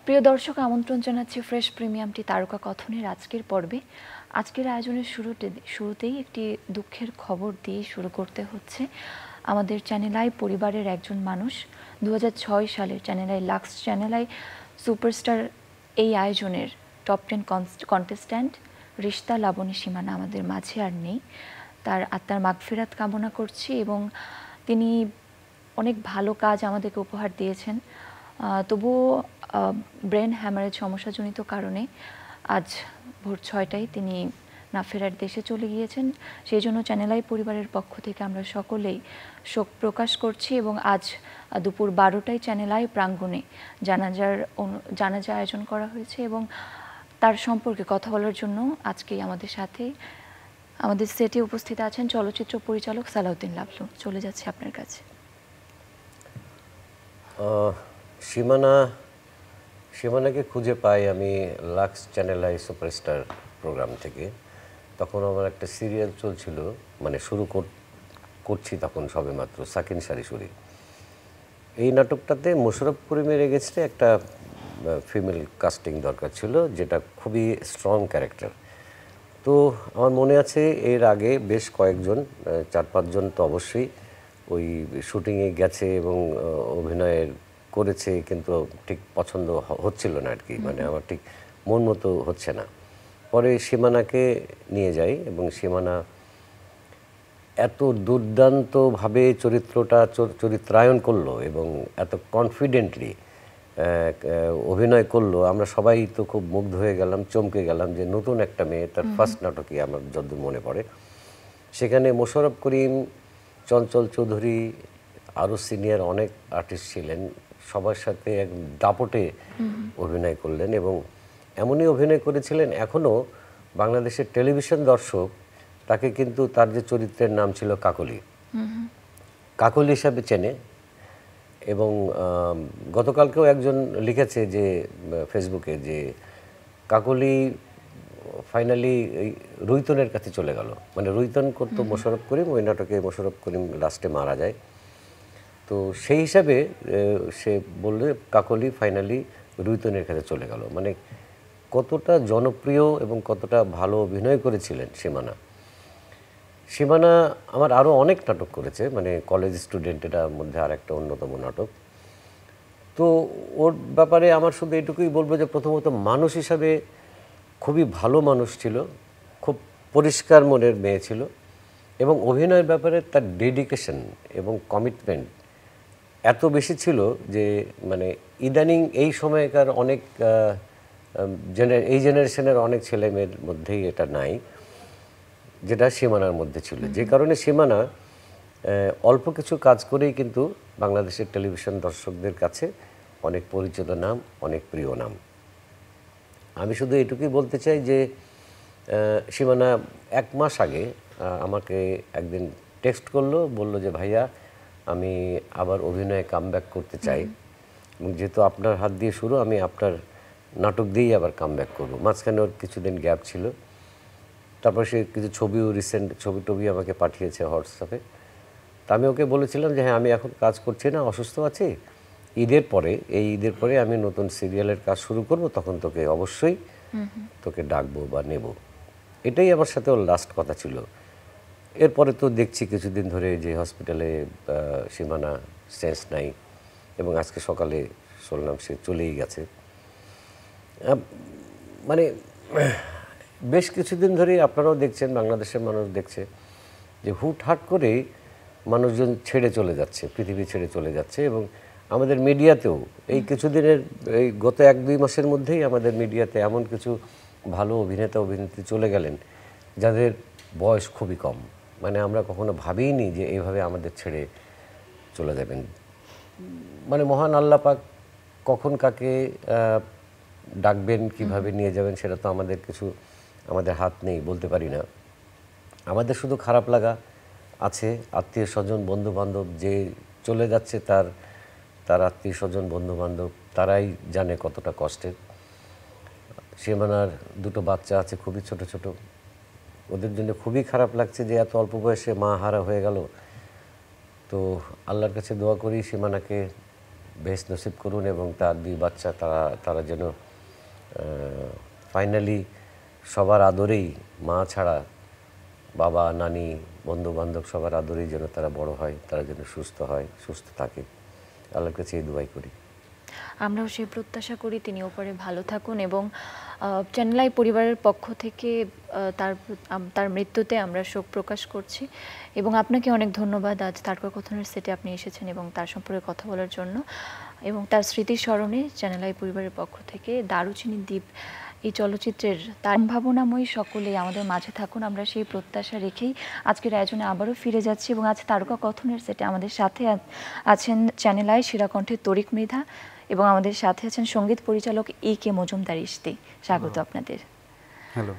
প্রিয় দর্শক, আমন্ত্রণ জানাচ্ছি ফ্রেশ প্রিমিয়ামটি তারকা কথনের আজকের পর্বে। আজকের আয়োজনের শুরুতেই একটি দুঃখের খবর দিয়ে শুরু করতে হচ্ছে। আমাদের চ্যানেল আই পরিবারের একজন মানুষ 2006 সালের Channel i Lux Channel i superstar এই আয়োজনের টপ 10 কন্টেস্ট্যান্ট রিশতা লাবণী সীমানা আমাদের মাঝে আর নেই। তার আত্মার মাগফিরাত কামনা করছি এবং তিনি অনেক ভালো কাজ আমাদেরকে উপহার দিয়েছেন। তবুও ব্রেন হ্যামারেজ সমস্যাজনিত কারণে আজ ভোর 6টায় তিনি না ফেরার দেশে চলে গিয়েছেন। সেই জন্য চ্যানেল আই পরিবারের পক্ষ থেকে আমরা সকলেই শোক প্রকাশ করছি এবং আজ দুপুর 12টায় চ্যানেল আই প্রাঙ্গণে জানাজা আয়োজন করা হয়েছে এবং তার সম্পর্কে কথা বলার জন্য আজকেই আমাদের সাথে আমাদের সেটে উপস্থিত আছেন চলচ্চিত্র পরিচালক সালাউদ্দিন লাবলু। চলে যাচ্ছে আপনার কাছে। সীমানাকে খুঁজে পাই আমি Lux Channel i superstar program থেকে। তখন আমার একটা সিরিয়াল চলছিল, মানে শুরু করছি তখন সবেমাত্র, সাকিন সারিসুরি। এই নাটকটাতে মোশাররফ করিমের এগেইনস্টে একটা ফিমেল কাস্টিং দরকার ছিল, যেটা খুবই স্ট্রং ক্যারেক্টার। তো আমার মনে আছে এর আগে বেশ কয়েকজন 4-5 জন তো অবশ্যই ওই শুটিংয়ে গেছে এবং অভিনয়ের করেছে, কিন্তু ঠিক পছন্দ হচ্ছিল না আর কি, মানে আমার ঠিক মন মতো হচ্ছে না। পরে সীমানাকে নিয়ে যাই এবং সীমানা এত দুর্দান্তভাবে চরিত্রায়ন করলো এবং এত কনফিডেন্টলি অভিনয় করলো, আমরা সবাই তো খুব মুগ্ধ হয়ে গেলাম, চমকে গেলাম যে নতুন একটা মেয়ে, তার ফার্স্ট নাটকই আমার যতদূর মনে পড়ে। সেখানে মোশাররফ করিম, চঞ্চল চৌধুরী, আরও সিনিয়র অনেক আর্টিস্ট ছিলেন, সবার সাথে এক দাপটে অভিনয় করলেন এবং এমনই অভিনয় করেছিলেন এখনও বাংলাদেশের টেলিভিশন দর্শক তাকে কিন্তু তার যে চরিত্রের নাম ছিল কাকলি, কাকলি হিসাবে চেনে। এবং গতকালকেও একজন লিখেছে যে ফেসবুকে যে কাকলি ফাইনালি রুইতনের কাছে চলে গেল, মানে রুইতন করতো মোশাররফ করিম, ওই নাটকে মোশাররফ করিম লাস্টে মারা যায়। তো সেই হিসাবে সে বললে কাকলি ফাইনালি রুইতনের কাছে চলে গেল। মানে কতটা জনপ্রিয় এবং কতটা ভালো অভিনয় করেছিলেন সীমানা আমার আরও অনেক নাটক করেছে, মানে কলেজ স্টুডেন্টের মধ্যে আর একটা অন্যতম নাটক। তো ওর ব্যাপারে আমার শুধু এটুকুই বলবো যে প্রথমত মানুষ হিসাবে খুবই ভালো মানুষ ছিল, খুব পরিষ্কার মনের মেয়ে ছিল এবং অভিনয়ের ব্যাপারে তার ডেডিকেশন এবং কমিটমেন্ট এত বেশি ছিল যে মানে ইদানিং এই সময়কার অনেক এই জেনারেশনের অনেক ছেলে মেয়ের মধ্যেই এটা নাই, যেটা সীমানার মধ্যে ছিল। যে কারণে সীমানা অল্প কিছু কাজ করেই কিন্তু বাংলাদেশের টেলিভিশন দর্শকদের কাছে অনেক পরিচিত নাম, অনেক প্রিয় নাম। আমি শুধু এটুকুই বলতে চাই যে সীমানা 1 মাস আগে আমাকে একদিন টেক্সট করলো, বলল যে ভাইয়া আমি আবার অভিনয়ে কামব্যাক করতে চাই এবং যেহেতু আপনার হাত দিয়ে শুরু, আমি আপনার নাটক দিয়েই আবার কামব্যাক করবো। মাঝখানে ওর কিছুদিন গ্যাপ ছিল, তারপর সে কিছু রিসেন্ট ছবি টবি আমাকে পাঠিয়েছে হোয়াটসঅ্যাপে। তা আমি ওকে বলেছিলাম যে হ্যাঁ, আমি এখন কাজ করছি না, অসুস্থ আছি, এই ঈদের পরে আমি নতুন সিরিয়ালের কাজ শুরু করব, তখন তোকে অবশ্যই তোকে ডাকবো বা নেব। এটাই আমার সাথে ওর লাস্ট কথা ছিল। এরপরে তো দেখছি কিছুদিন ধরে যে হসপিটালে সীমানা সেন্স নাই এবং আজকে সকালে শুনলাম সে চলেই গেছে। মানে বেশ কিছুদিন ধরেই আপনারাও দেখছেন, বাংলাদেশের মানুষ দেখছে যে হুটহাট করে মানুষজন ছেড়ে চলে যাচ্ছে, পৃথিবী ছেড়ে চলে যাচ্ছে। এবং আমাদের মিডিয়াতেও এই কিছুদিনের, এই গত 1-2 মাসের মধ্যেই আমাদের মিডিয়াতে এমন কিছু ভালো অভিনেতা অভিনেত্রী চলে গেলেন যাদের বয়স খুবই কম, মানে আমরা কখনো ভাবিনি যে এইভাবে আমাদের ছেড়ে চলে যাবেন। মানে মহান আল্লাহ পাক কখন কাকে ডাকবেন, কিভাবে নিয়ে যাবেন, সেটা তো আমাদের হাত নেই, বলতে পারি না। আমাদের শুধু খারাপ লাগা আছে, আত্মীয় স্বজন বন্ধু বান্ধব যে চলে যাচ্ছে, তার আত্মীয় স্বজন বন্ধু বান্ধব তারাই জানে কতটা কষ্টের। সীমানার 2টো বাচ্চা আছে, খুবই ছোট ছোট, ওদের জন্য খুবই খারাপ লাগছে যে এত অল্প বয়সে মা হারা হয়ে গেল। তো আল্লাহর কাছে দোয়া করি সীমানাকে বেহেশত নসিব করুন এবং তার 2 বাচ্চা তারা যেন ফাইনালি সবার আদরেই, মা ছাড়া বাবা, নানি, বন্ধু-বান্ধব সবার আদরেই যেন তারা বড় হয়, তারা যেন সুস্থ হয়, সুস্থ থাকে। আল্লাহর কাছে এই দোয়াই করি। আমরাও সেই প্রত্যাশা করি তিনি ওপরে ভালো থাকুন এবং চ্যানেল আই পরিবারের পক্ষ থেকে তার মৃত্যুতে আমরা শোক প্রকাশ করছি এবং আপনাকে অনেক ধন্যবাদ আজ তারকাকথনের সেটে আপনি এসেছেন এবং তার সম্পর্কে কথা বলার জন্য, এবং তার স্মৃতির স্মরণে চ্যানেল আই পরিবারের পক্ষ থেকে দারুচিনি দ্বীপ এই চলচ্চিত্রের তার ভাবনাময়ী সকলে আমাদের মাঝে থাকুন, আমরা সেই প্রত্যাশা রেখেই আজকের আয়োজনে আবারও ফিরে যাচ্ছি। এবং আজ তারকাকথনের সেটে আমাদের সাথে আছেন চ্যানেল আই শিরাকণ্ঠের তরিক মৃধা এবং আমাদের সাথে আছেন সঙ্গীত পরিচালক কে মজুমদার ইশতি। স্বাগত আপনাদের। হ্যালো।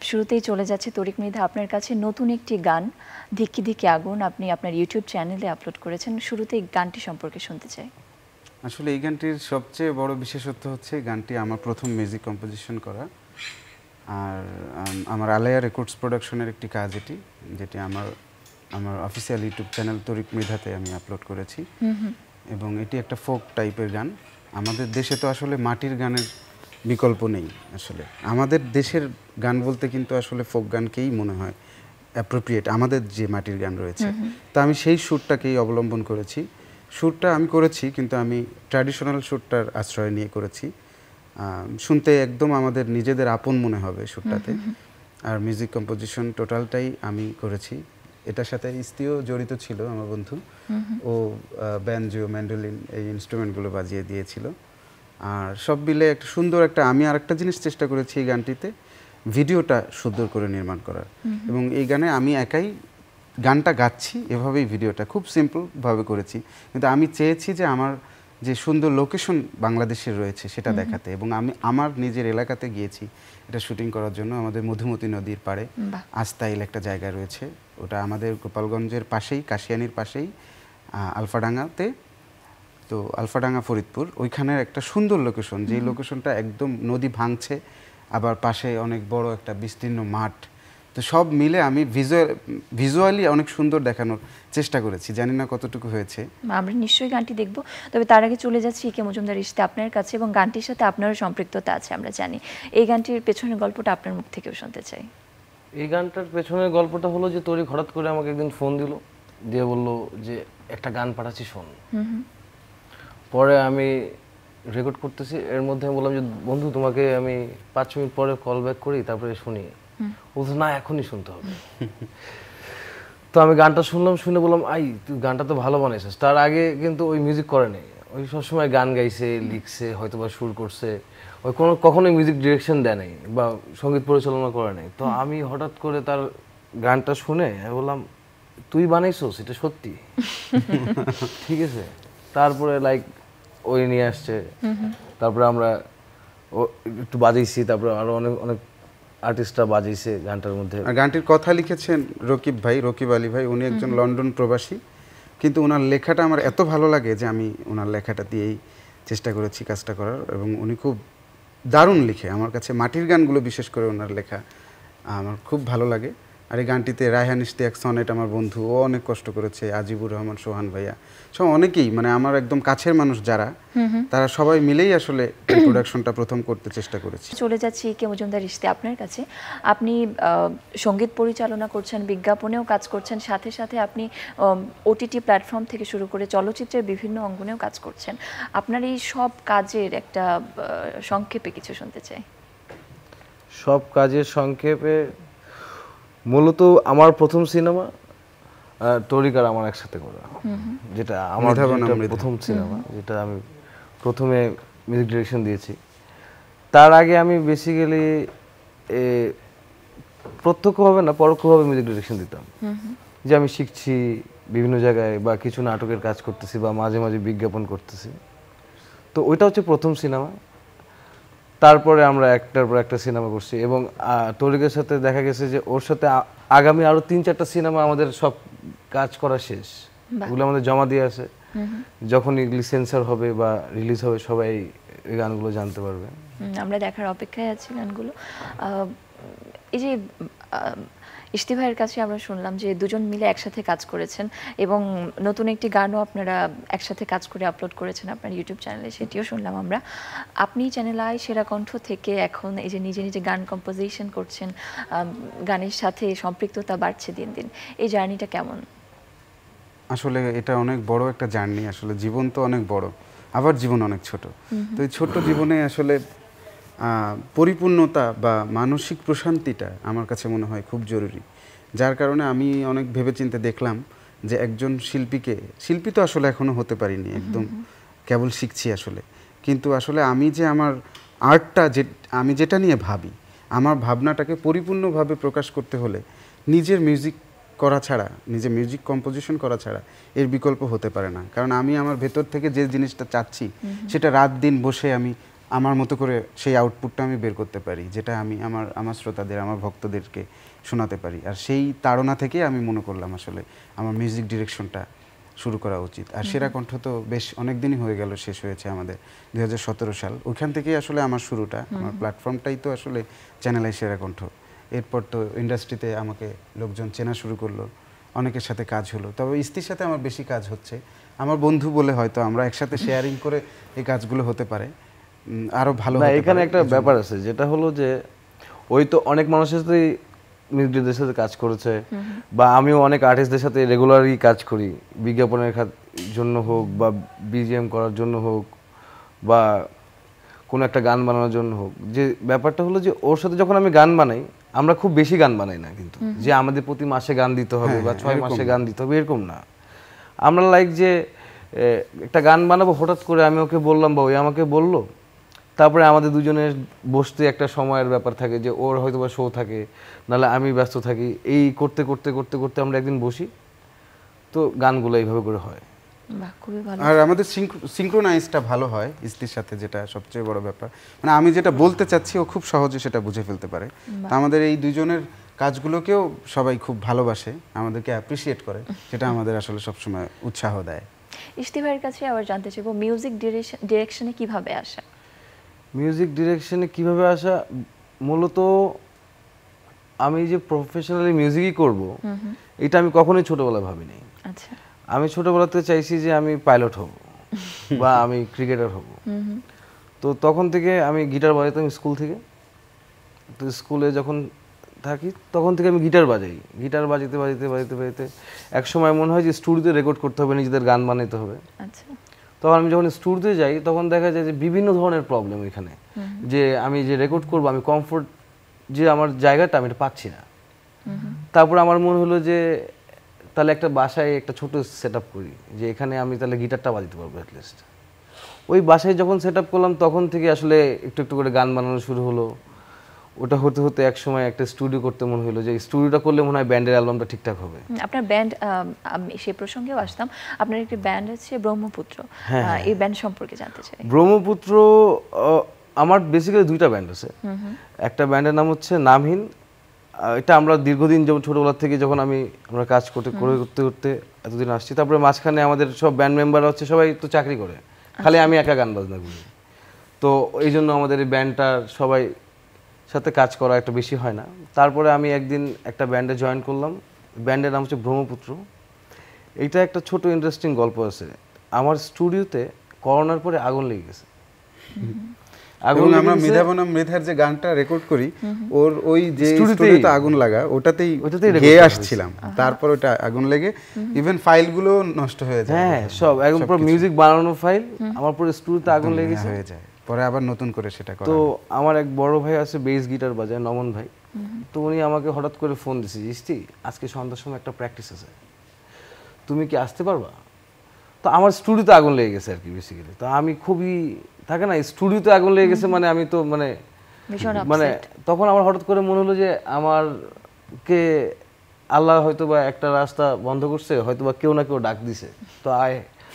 শুরুতেই চলে যাচ্ছে তরিক মৃধা, আপনার কাছে নতুন একটি গান ধিক্কি ধিক্কি আগুন আপনি আপনার ইউটিউব চ্যানেলে আপলোড করেছেন, শুরুতে এই গানটি সম্পর্কে শুনতে চাই। আসলে এই গানটির সবচেয়ে বড় বিশেষত্ব হচ্ছে গানটি আমার প্রথম মিউজিক কম্পোজিশন করা, আর আমার আলায়া রেকর্ডস প্রোডাকশনের একটি কাজ এটি, যেটি আমার অফিসিয়াল ইউটিউব চ্যানেল তরিক মৃধাতে আমি আপলোড করেছি। এবং এটি একটা ফোক টাইপের গান। আমাদের দেশে তো আসলে মাটির গানের বিকল্প নেই। আসলে আমাদের দেশের গান বলতে কিন্তু আসলে ফোক গানকেই মনে হয় অ্যাপ্রোপ্রিয়েট, আমাদের যে মাটির গান রয়েছে। তো আমি সেই সুরটাকেই অবলম্বন করেছি। সুরটা আমি করেছি, কিন্তু আমি ট্র্যাডিশনাল সুরটার আশ্রয় নিয়ে করেছি। শুনতে একদম আমাদের নিজেদের আপন মনে হবে সুরটাতে। আর মিউজিক কম্পোজিশন টোটালটাই আমি করেছি। এটার সাথে ইস্তিও জড়িত ছিল, আমার বন্ধু। ও ব্যানজো, ম্যান্ডোলিন এই ইনস্ট্রুমেন্টগুলো বাজিয়ে দিয়েছিল। আর সব মিলে একটা সুন্দর আমি আর একটা জিনিস চেষ্টা করেছি এই গানটিতে, ভিডিওটা সুন্দর করে নির্মাণ করার। এবং এই গানে আমি একাই গানটা গাচ্ছি, এভাবেই ভিডিওটা খুব সিম্পলভাবে করেছি। কিন্তু আমি চেয়েছি যে আমার যে সুন্দর লোকেশন বাংলাদেশের রয়েছে সেটা দেখাতে, এবং আমি আমার নিজের এলাকাতে গিয়েছি এটা শুটিং করার জন্য। আমাদের মধুমতি নদীর পাড়ে আস্তাইল একটা জায়গা রয়েছে, ওটা আমাদের গোপালগঞ্জের পাশেই, কাশিয়ানির পাশেই, আলফাডাঙ্গাতে। তো আলফাডাঙ্গা ফরিদপুর, ওইখানের একটা সুন্দর লোকেশন, যেই লোকেশনটা একদম নদী ভাঙছে, আবার পাশে অনেক বড় একটা বিস্তীর্ণ মাঠ। তো সব মিলে আমি ভিজুয়ালি অনেক সুন্দর দেখানোর চেষ্টা করেছি, জানি না কতটুকু হয়েছে। আমরা নিশ্চয়ই গানটি দেখব, তবে তার আগে চলে যাচ্ছি কে মজুমদার ইশতি আপনার কাছে, এবং গানটির সাথে আপনারও সম্পৃক্ততা আছে আমরা জানি। এই গানটির পেছনের গল্পটা আপনার মুখ থেকেও শুনতে চাই। এই গানটার পেছনের গল্পটা হলো যে তরিক হঠাৎ করে আমাকে একদিন ফোন দিল, দিয়ে বলল যে একটা গান পাঠাচ্ছি শোন। পরে আমি রেকর্ড করতেছি, এর মধ্যে আমি বললাম যে বন্ধু তোমাকে আমি 5 মিনিট পরে কল ব্যাক করি, তারপরে শুনি। বলতো না, এখনই শুনতে হবে। তো আমি গানটা শুনলাম, শুনে বললাম আই তুই গানটা তো ভালো বানাইছিস। তার আগে কিন্তু ওই মিউজিক করে নেই, ওই সবসময় গান গাইছে, লিখছে, হয়তো বা সুর করছে, ওই কখনোই মিউজিক ডিরেকশন দেয় নাই বা সঙ্গীত পরিচালনা করে নাই। তো আমি হঠাৎ করে তার গানটা শুনে বললাম তুই বানাইছিস, এটা সত্যি? ঠিক আছে। তারপরে লাইক ওই নিয়ে আসছে, তারপরে আমরা একটু বাজাইছি, তারপরে আরো অনেক অনেক আর্টিস্টরা বাজাইছে গানটার মধ্যে। আর গানটির কথা লিখেছেন রকিব আলী ভাই। উনি একজন লন্ডন প্রবাসী, কিন্তু ওনার লেখাটা আমার এত ভালো লাগে যে আমি ওনার লেখাটা দিয়েই চেষ্টা করেছি কাজটা করার। এবং উনি খুব দারুণ লিখে, আমার কাছে মাটির গানগুলো বিশেষ করে ওনার লেখা আমার খুব ভালো লাগে। আর এই গানটিতে রায়হান ইশতিয়াক সনেট আমার বন্ধু, ও অনেক কষ্ট করেছে, আজিবুর রহমান, সোহান ভাইয়া, সব অনেকেই, মানে আমার একদম কাছের মানুষ যারা, তারা সবাই মিলেই আসলে প্রোডাকশনটা প্রথম করতে চেষ্টা করেছি। চলে যাচ্ছি কে মজুমদার ইশতি আপনার কাছে। আপনি সঙ্গীত পরিচালনা করছেন, বিজ্ঞাপনেও কাজ করছেন, সাথে সাথে আপনি ওটিটি প্ল্যাটফর্ম থেকে শুরু করে চলচ্চিত্রের বিভিন্ন অঙ্গনেও কাজ করছেন। আপনার এই সব কাজের একটা সংক্ষেপে কিছু শুনতে চাই। সব কাজের সংক্ষেপে, মূলত আমার প্রথম সিনেমা তরিক আর আমার একসাথে করা, যেটা আমার প্রথম সিনেমা, যেটা আমি প্রথমে মিউজিক ডিরেকশন দিয়েছি। তার আগে আমি বেসিক্যালি প্রত্যক্ষভাবে না পরোক্ষভাবে মিউজিক ডিরেকশন দিতাম, যে আমি শিখছি বিভিন্ন জায়গায়, বা কিছু নাটকের কাজ করতেছি, বা মাঝে মাঝে বিজ্ঞাপন করতেছি। তো ওইটা হচ্ছে প্রথম সিনেমা। তারপরে আমরা একটার পর একটা সিনেমা করছি, এবং তরিকের সাথে দেখা গেছে যে ওর সাথে আগামী আরো 3-4টা সিনেমা আমাদের সব কাজ করা শেষ, ওগুলো আমাদের জমা দিয়ে আছে। যখন এগুলি সেন্সর হবে বা রিলিজ হবে, সবাই এই গানগুলো জানতে পারবে। আমরা দেখার অপেক্ষায় আছি গানগুলো। এই যে ইশতি ভাইয়ের কাছে আমরা শুনলাম যে দুজন মিলে একসাথে কাজ করেছেন এবং নতুন একটি গানও আপনারা একসাথে কাজ করে আপলোড করেছেন আপনার ইউটিউব চ্যানেলে, সেটিও শুনলাম আমরা। আপনি চ্যানেল আই সেরা কণ্ঠ থেকে এখন এই যে নিজে নিজে গান কম্পোজিশন করছেন, গানের সাথে সম্পৃক্ততা বাড়ছে দিন দিন, এই জার্নিটা কেমন? আসলে এটা অনেক বড় একটা জার্নি। আসলে জীবন তো অনেক বড়, আবার জীবন অনেক ছোট। তো এই ছোট্ট জীবনে আসলে পরিপূর্ণতা বা মানসিক প্রশান্তিটা আমার কাছে মনে হয় খুব জরুরি। যার কারণে আমি অনেক ভেবেচিন্তে দেখলাম যে একজন শিল্পী তো আসলে এখনও হতে পারিনি, একদম কেবল শিখছি আসলে। কিন্তু আসলে আমি যে আমার আর্টটা আমি যেটা নিয়ে ভাবি, আমার ভাবনাটাকে পরিপূর্ণভাবে প্রকাশ করতে হলে নিজের মিউজিক করা ছাড়া, নিজে মিউজিক কম্পোজিশন করা ছাড়া এর বিকল্প হতে পারে না। কারণ আমি আমার ভেতর থেকে যে জিনিসটা চাচ্ছি সেটা রাত দিন বসে আমি আমার মতো করে সেই আউটপুটটা আমি বের করতে পারি, যেটা আমি আমার শ্রোতাদের, আমার ভক্তদেরকে শোনাতে পারি। আর সেই তাড়না থেকে আমি মনে করলাম আসলে আমার মিউজিক ডিরেকশনটা শুরু করা উচিত। আর সেরা কণ্ঠ তো বেশ অনেক দিনই হয়ে গেল, শেষ হয়েছে আমাদের 2017 সাল। ওইখান থেকেই আসলে আমার শুরুটা, আমার প্ল্যাটফর্মটাই তো আসলে চ্যানেল আই সেরা কণ্ঠ। এরপর তো ইন্ডাস্ট্রিতে আমাকে লোকজন চেনা শুরু করলো, অনেকের সাথে কাজ হলো। তবে ইস্তির সাথে আমার বেশি কাজ হচ্ছে, আমার বন্ধু বলে হয়তো আমরা একসাথে শেয়ারিং করে এই কাজগুলো হতে পারে আরো ভালো। এখানে একটা ব্যাপার আছে, যেটা হলো যে ওই তো অনেক মানুষের সাথে মিউজিকদের সাথে কাজ করেছে, বা আমিও অনেক আর্টিস্টদের সাথে রেগুলারই কাজ করি, বিজ্ঞাপনের জন্য হোক বা বিজিএম করার জন্য হোক বা কোনো একটা গান বানানোর জন্য হোক। যে ব্যাপারটা হলো যে ওর সাথে যখন আমি গান বানাই, আমরা খুব বেশি গান বানাই না, কিন্তু যে আমাদের প্রতি মাসে গান দিতে হবে বা 6 মাসে গান দিতে হবে এরকম না। আমরা লাইক যে একটা গান বানাবো, হঠাৎ করে আমি ওকে বললাম বা ওই আমাকে বললো, তারপরে আমাদের দুজনের বসতে একটা সময়ের ব্যাপার থাকে, যে ওর হয়তো বা শো থাকে, নাহলে আমি ব্যস্ত থাকি। এই করতে করতে করতে করতে আমরা একদিন বসি, তো গানগুলো এইভাবে করে হয়। আর আমাদের সিঙ্ক্রোনাইজটা ভালো হয় ইস্তির সাথে, যেটা সবচেয়ে বড় ব্যাপার। মানে আমি যেটা বলতে চাচ্ছি ও খুব সহজে সেটা বুঝে ফেলতে পারে। তা আমাদের এই দুজনের কাজগুলোকেও সবাই খুব ভালোবাসে, আমাদেরকে অ্যাপ্রিসিয়েট করে, সেটা আমাদের আসলে সবসময় উৎসাহ দেয়। ইশতি ভাইয়ের কাছে আবার জানতে চাইবো, মিউজিক ডিরেকশনে কিভাবে আসা? মিউজিক ডিরেকশনে কিভাবে আসা, মূলত আমি যে প্রফেশনালি মিউজিকই করব, এটা আমি কখনোই ছোটবেলায় ভাবিনি। আচ্ছা, আমি ছোটবেলাতে চাইছি যে আমি পাইলট হব বা আমি ক্রিকেটার হব। তো তখন থেকে আমি গিটার বাজাতাম স্কুল থেকে। তো স্কুলে যখন থাকি তখন থেকে আমি গিটার বাজাই, গিটার বাজাতে বাজাতে বাজাতে বাজাতে এক সময় মনে হয় যে স্টুডিওতে রেকর্ড করতে হবে, নিজেদের গান বানাতে হবে। আচ্ছা, তখন আমি যখন স্টুডিওতে যাই তখন দেখা যায় যে বিভিন্ন ধরনের প্রবলেম এখানে, যে আমি যে রেকর্ড করব আমি কমফোর্ট যে আমার জায়গাটা আমি এটা পাচ্ছি না। তারপর আমার মনে হলো যে তাহলে একটা বাসায় একটা ছোট সেট আপ করি, যে এখানে আমি তাহলে গিটারটা বাজাতে পারবো অ্যাটলিস্ট। ওই বাসায় যখন সেট আপ করলাম তখন থেকে আসলে একটু একটু করে গান বানানো শুরু হলো। ওটা হতে হতে এক সময় একটা স্টুডিও করতে মনে হলো, যে স্টুডিওটা করলে মনে হয় ব্যান্ডের অ্যালবামটা ঠিকঠাক হবে। আপনার ব্যান্ড, আমি সেই প্রসঙ্গেও আসতাম, আপনার একটি ব্যান্ড আছে ব্রহ্মপুত্র, এই ব্যান্ড সম্পর্কে জানতে চাই। ব্রহ্মপুত্র আমার বেসিক্যালি দুইটা ব্যান্ড আছে। একটা ব্যান্ডের নাম হচ্ছে নামহীন, এটা আমরা দীর্ঘদিন যেমন ছোটবেলা থেকে যখন আমরা কাজ করতে করতে এতদিন আসছি। তারপরে মাঝখানে আমাদের সব ব্যান্ড মেম্বার হচ্ছে সবাই তো চাকরি করে, খালি আমি একা গান বাজনা করি। তো এই জন্য আমাদের এই ব্যান্ডটার সবাই সাথে কাজ করা একটা বেশি হয় না। তারপরে আমি একদিন একটা ব্যান্ডে জয়েন করলাম, ব্যান্ডের নাম হচ্ছে ব্রহ্মপুত্র। এইটা একটা ছোট ইন্টারেস্টিং গল্প আছে। আমার স্টুডিওতে করোনার পরে আগুন লেগে গেছে। এবং আমরা মৃধা বনাম মৃধার যে গানটা রেকর্ড করি, ওর ওই যে স্টুডিওতে আগুন লাগা ওটাতেই গেয়ে আসছিলাম। তারপর ওটা আগুন লেগে ইভেন ফাইলগুলো নষ্ট হয়ে যায়। হ্যাঁ, সব একদম পুরো মিউজিক বানানো ফাইল আমার পুরো স্টুডিওতে আগুন লেগে হয়ে যায়। পরে আবার নতুন করে সেটা করা। তো আমার এক বড় ভাই আছে বেস গিটার বাজায়, নমন ভাই। তো উনি আমাকে হঠাৎ করে ফোন দিছে, ইস্তি আজকে সন্ধ্যার সময় একটা প্র্যাকটিস আছে, তুমি কি আসতে পারবা? তো আমার স্টুডিওতে আগুন লেগে গেছে আর কি বেসিক্যালি। তো আমি খুবই, থাকে না স্টুডিওতে আগুন লেগে গেছে মানে আমি তো মানে তখন আমার হঠাৎ করে মনে হলো যে আমারকে আল্লাহ হয়তো বা একটা রাস্তা বন্ধ করছে, হয়তো বা কেউ না কেউ ডাক দিছে, তো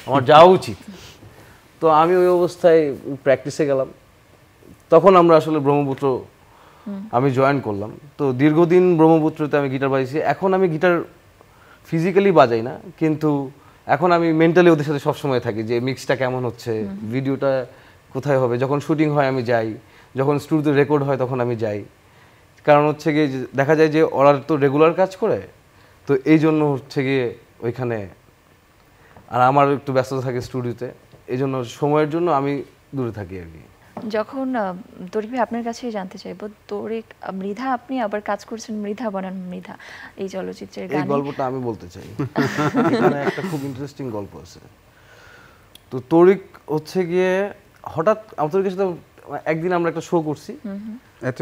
আমার যাওয়া উচিত। তো আমি ওই অবস্থায় প্র্যাকটিসে গেলাম। তখন আমরা আসলে ব্রহ্মপুত্র আমি জয়েন করলাম। তো দীর্ঘদিন ব্রহ্মপুত্রতে আমি গিটার বাজাইছি। এখন আমি গিটার ফিজিক্যালি বাজাই না, কিন্তু এখন আমি মেন্টালি ওদের সাথে সবসময় থাকি, যে মিক্সটা কেমন হচ্ছে, ভিডিওটা কোথায় হবে। যখন শুটিং হয় আমি যাই, যখন স্টুডিওতে রেকর্ড হয় তখন আমি যাই। কারণ হচ্ছে গিয়ে দেখা যায় যে ওরা তো রেগুলার কাজ করে, তো এই জন্য হচ্ছে গিয়ে ওইখানে, আর আমার একটু ব্যস্ততা থাকে স্টুডিওতে, এই জন্য সময়ের জন্য আমি দূরে থাকি আর কি। যখন তরিক ভাই আপনার কাছেই জানতে চাইবো, তরিক মৃধা আপনি আবার কাজ করছেন মৃধা বনাম মৃধা এই চলচ্চিত্রের এই গানে। গল্পটা আমি বলতে চাই, এখানে একটা খুব ইন্টারেস্টিং গল্প আছে। তো তরিক হচ্ছে গিয়ে হঠাৎ তরিকের সাথে একদিন আমরা একটা শো করছি,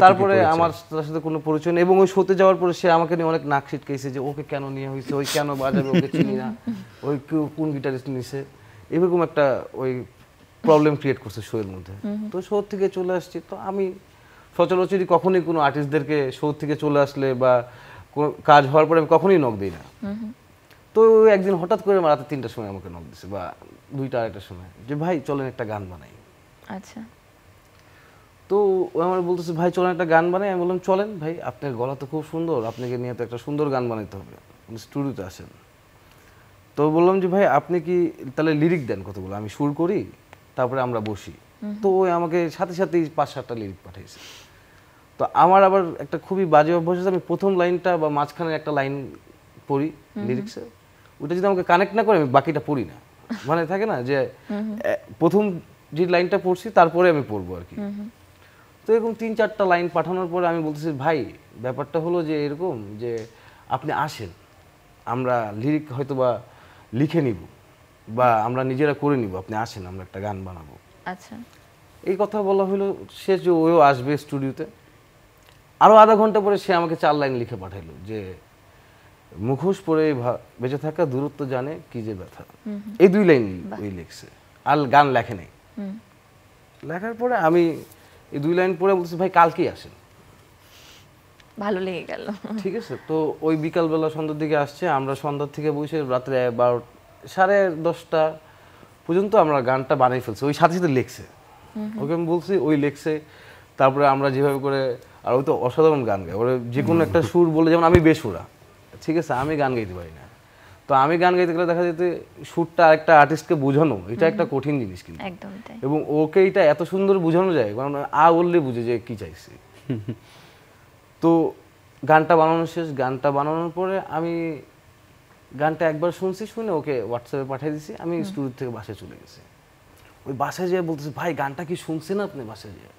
তারপরে আমার তার সাথে কোনো পরিচয় নেই, এবং ওই শোতে যাওয়ার পরে সে আমাকে নিয়ে অনেক নাক ছিটকেছে যে ওকে কেন নিয়ে হয়েছে, ওই কেন বাজাবে, ওকে চিনি না, ওই কোন গিটারিস্ট নিছে, এরকম একটা ওই প্রবলেম ক্রিয়েট করছে শো এর মধ্যে। তো শো থেকে চলে আসছি, তো আমি সচরাচরই কখনোই কোনো আর্টিস্টদেরকে শো থেকে চলে আসলে বা কাজ হওয়ার পরে আমি কখনোই নক দিই না। তো একদিন হঠাৎ করে রাতে 3টার সময় আমাকে নক দিছে বা 2টা 2:30টার সময়, যে ভাই চলেন একটা গান বানাই। আচ্ছা। তো ও আমার বলতেছে ভাই চলেন একটা গান বানাই। আমি বললাম চলেন ভাই, আপনার গলা তো খুব সুন্দর, আপনাকে নিয়ে তো একটা সুন্দর গান বানাইতে হবে, স্টুডিওতে আসেন। তো বললাম যে ভাই আপনি কি তাহলে লিরিক দেন কতগুলো, আমি সুর করি, তারপরে আমরা বসি। তো ওই আমাকে সাথে সাথেই 5-7টা লিরিক পাঠিয়েছে। তো আমার আবার একটা খুবই বাজে অভ্যাস আছে, আমি প্রথম লাইনটা বা মাঝখানে একটা লাইন পড়ি লিরিক্সে, ওটা যদি আমাকে কানেক্ট না করে আমি বাকিটা পড়ি না। মানে থাকে না যে প্রথম যে লাইনটা পড়ছি তারপরে আমি পড়বো আর কি। তো এরকম 3-4টা লাইন পাঠানোর পরে আমি বলতেছি ভাই ব্যাপারটা হলো যে এরকম যে আপনি আসেন, আমরা লিরিক হয়তো বা লিখে নিব বা আমরা নিজেরা করে নিব, আপনি আসেন আমরা একটা গান বানাবো। আচ্ছা। এই কথা বলা হলো, সে যে ওও আসবে স্টুডিওতে, আরও আধা ঘন্টা পরে সে আমাকে 4 লাইন লিখে পাঠাইলো যে মুখোশ পরে বেঁচে থাকা দূরত্ব জানে কি যে ব্যথা। এই 2 লাইন ওই লিখছে, আর গান লেখে নেই। লেখার পরে আমি এই 2 লাইন পড়ে বলছি ভাই কালকেই আসেন। ভালো লেগে গেল। ঠিক আছে। তো ওই বিকালবেলা সন্ধ্যার দিকে আসছে, আমরা সন্ধ্যার থেকে বসে রাত্রে 10:30 পর্যন্ত আমরা গানটা বানিয়ে ফেলছি, ওই সাথে সাথে লিখছে। ওকে আমি বলছি ওই লিখছে, তারপরে আমরা যেভাবে করে, আর ওই তো অসাধারণ গান গায়, ওরা যে কোনো একটা সুর বলে, যেমন আমি বেসুরা, ঠিক আছে, আমি গান গাইতে পারি না। তো আমি গান গাইতে গেলে দেখা যেতে সুরটা আরেকটা আর্টিস্টকে বোঝানো, এটা একটা কঠিন জিনিস কিন্তু, একদমই তাই। এবং ওকে এটা এত সুন্দর বোঝানো যায়, কারণ বললে বুঝে যে কি চাইছে। তো গানটা বানানো শেষ, গানটা বানানোর পরে আমি গানটা একবার শুনছি, শুনে ওকে হোয়াটসঅ্যাপে পাঠিয়ে দিছি, আমি স্টুডিও থেকে বাসায় চলে গেছি। ওই বাসায় যেয়ে বলতেছি ভাই গানটা কি শুনছেন আপনি? বাসায় যেয়ে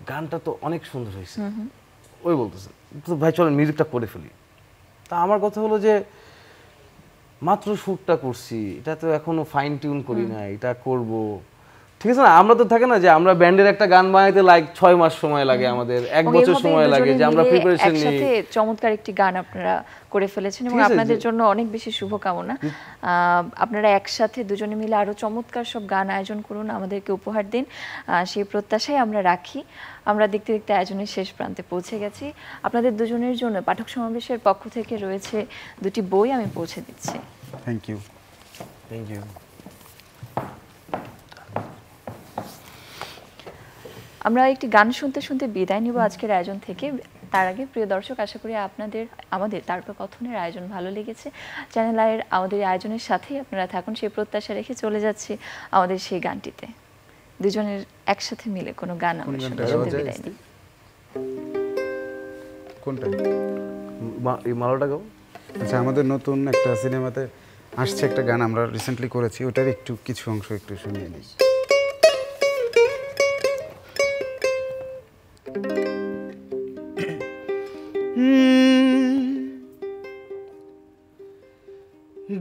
গানটা তো অনেক সুন্দর হয়েছে। ওই বলতেছে তো ভাই চলেন মিউজিকটা করে ফেলি। তা আমার কথা হলো যে মাত্র সুরটা করছি, এটা তো এখনো ফাইন টিউন করি না, এটা করব, ঠিক আছে না? আমরা তো থাকে না যে আমরা ব্যান্ডের একটা গান বানাইতে 6 মাস সময় লাগে, আমাদের 1 বছর সময় লাগে, যে আমরা প্রিপারেশন নিই। একসাথে চমৎকার একটি গান আপনারা করে ফেলেছেন, এবং আপনাদের জন্য অনেক বেশি শুভকামনা। আপনারা একসাথে দুজনে মিলে আরো চমৎকার সব গান আয়োজন করুন, আমাদেরকে উপহার দিন, সেই প্রত্যাশাই আমরা রাখি। আমরা দেখতে দেখতে আয়োজনের শেষ প্রান্তে পৌঁছে গেছি। আপনাদের দুজনের জন্য পাঠক সমাবেশের পক্ষ থেকে রয়েছে 2টি বই, আমি পৌঁছে দিচ্ছি। Thank you. Thank you. আমরা একটি গান শুনতে শুনতে বিদায় নিব আজকের আয়োজন থেকে। তার আগে প্রিয় দর্শক, আশা করি আমাদের তারকাকথনের আয়োজন ভালো লেগেছে। চ্যানেল আইয়ের আমাদের আয়োজনের সাথেই আপনারা থাকুন, সেই প্রত্যাশা রেখে চলে যাচ্ছি আমাদের সেই গানটিতে। দুজনের একসাথে মিলে কোনো গান আমরা শুনতে শুনতে বিদায় নিই। কোনটা? এই মালাটা গাও। আচ্ছা, আমাদের নতুন একটা সিনেমাতে আসছে একটা গান আমরা রিসেন্টলি করেছি, ওটার একটু কিছু অংশ একটু শুনিয়ে নিই।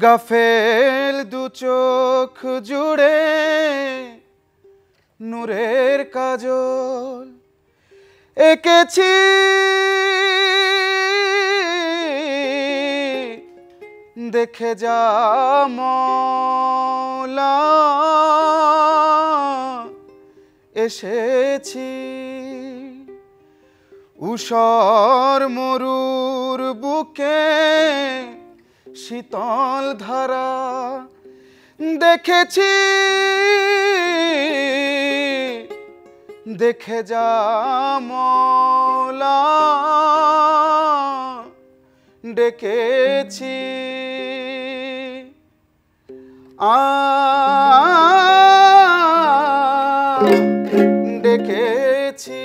গাফেল 2 চোখ জুড়ে নূরের কাজল এঁকেছি, দেখে যা মওলা এসেছি। উষর মরুর বুকে শীতল ধারা দেখেছি, দেখে যা মওলা ডেকেছি। ডেকেছি